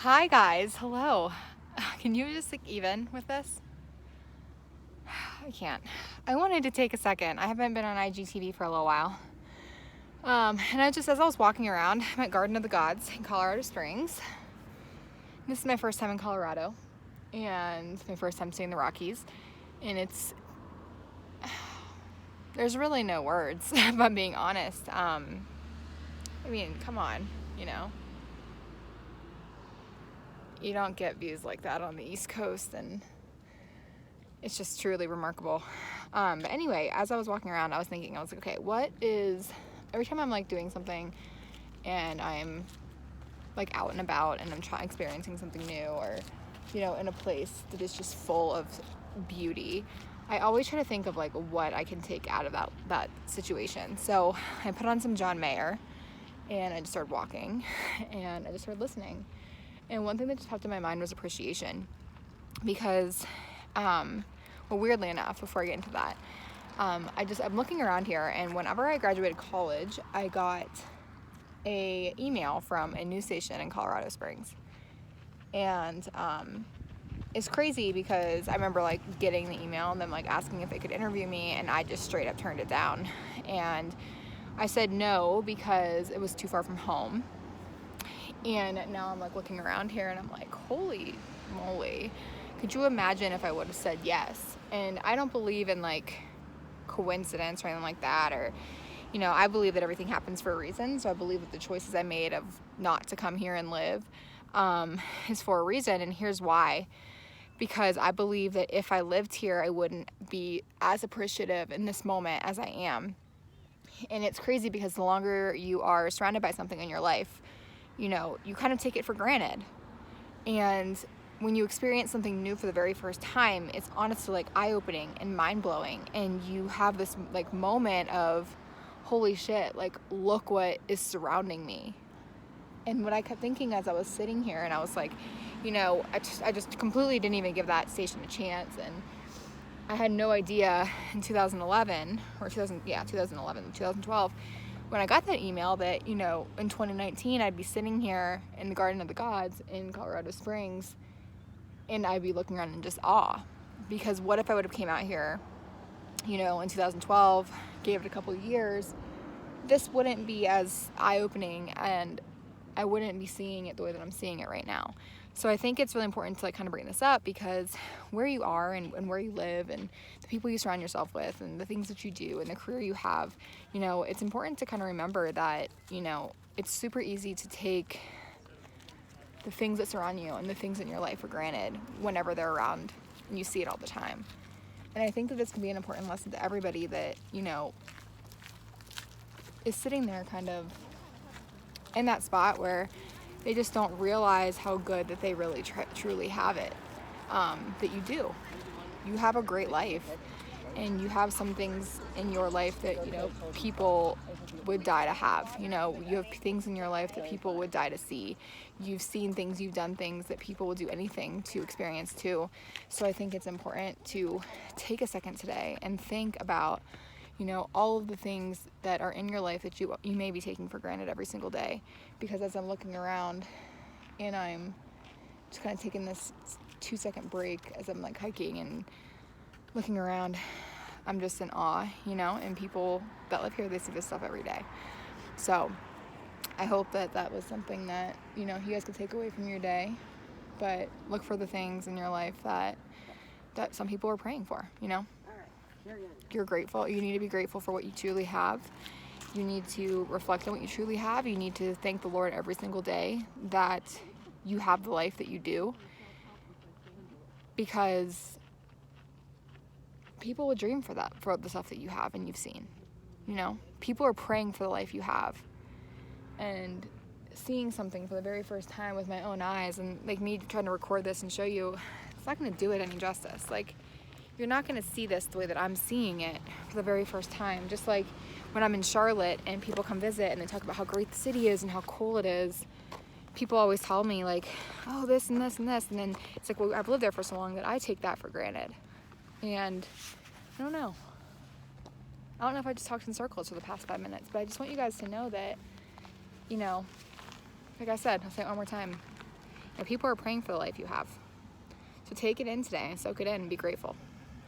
Hi guys, hello. Can you just even with this? I can't. I wanted to take a second. I haven't been on IGTV for a little while. And as I was walking around, I'm at Garden of the Gods in Colorado Springs. This is my first time in Colorado, and my first time seeing the Rockies. And there's really no words, if I'm being honest. Come on, you don't get views like that on the East Coast, and it's just truly remarkable. But anyway, as I was walking around, I was thinking, okay, every time I'm like doing something and I'm like out and about and I'm experiencing something new, or, in a place that is just full of beauty, I always try to think of like what I can take out of that situation. So I put on some John Mayer and I just started walking and I just started listening. And one thing that just popped in my mind was appreciation, because weirdly enough, before I get into that, I'm looking around here, and whenever I graduated college, I got a email from a news station in Colorado Springs. And it's crazy because I remember like getting the email and them like asking if they could interview me, and I just straight up turned it down. And I said no because it was too far from home. And now I'm like looking around here and I'm like, holy moly, could you imagine if I would have said yes? And I don't believe in like coincidence or anything like that, or I believe that everything happens for a reason. So I believe that the choices I made of not to come here and live is for a reason. And here's why: because I believe that if I lived here, I wouldn't be as appreciative in this moment as I am. And it's crazy because the longer you are surrounded by something in your life, you kind of take it for granted. And when you experience something new for the very first time, it's honestly like eye-opening and mind-blowing. And you have this like moment of, holy shit, like look what is surrounding me. And what I kept thinking as I was sitting here, and I was like, I just completely didn't even give that station a chance. And I had no idea in 2011, 2012, when I got that email that, in 2019, I'd be sitting here in the Garden of the Gods in Colorado Springs, and I'd be looking around in just awe. Because what if I would have came out here, in 2012, gave it a couple of years, this wouldn't be as eye-opening, and I wouldn't be seeing it the way that I'm seeing it right now. So I think it's really important to like kind of bring this up, because where you are and where you live and the people you surround yourself with and the things that you do and the career you have, it's important to kind of remember that, it's super easy to take the things that surround you and the things in your life for granted whenever they're around and you see it all the time. And I think that this can be an important lesson to everybody that, is sitting there kind of in that spot where they just don't realize how good that they really truly have it. That you do. You have a great life, and you have some things in your life that, people would die to have. You have things in your life that people would die to see. You've seen things, you've done things that people would do anything to experience too. So I think it's important to take a second today and think about, all of the things that are in your life that you may be taking for granted every single day. Because as I'm looking around and I'm just kind of taking this 2-second break as I'm like hiking and looking around, I'm just in awe, and people that live here, they see this stuff every day. So I hope that was something that, you guys could take away from your day. But look for the things in your life that some people are praying for, You're grateful. You need to be grateful for what you truly have. You need to reflect on what you truly have. You need to thank the Lord every single day that you have the life that you do. Because people would dream for the stuff that you have and you've seen. People are praying for the life you have. And seeing something for the very first time with my own eyes, and like me trying to record this and show you, it's not going to do it any justice. Like, you're not going to see this the way that I'm seeing it for the very first time. Just like when I'm in Charlotte and people come visit and they talk about how great the city is and how cool it is, people always tell me like, oh, this and this and this. And then it's like, well, I've lived there for so long that I take that for granted. And I don't know if I just talked in circles for the past 5 minutes, but I just want you guys to know that, like I said, I'll say it one more time, And people are praying for the life you have. So take it in today, soak it in, and be grateful.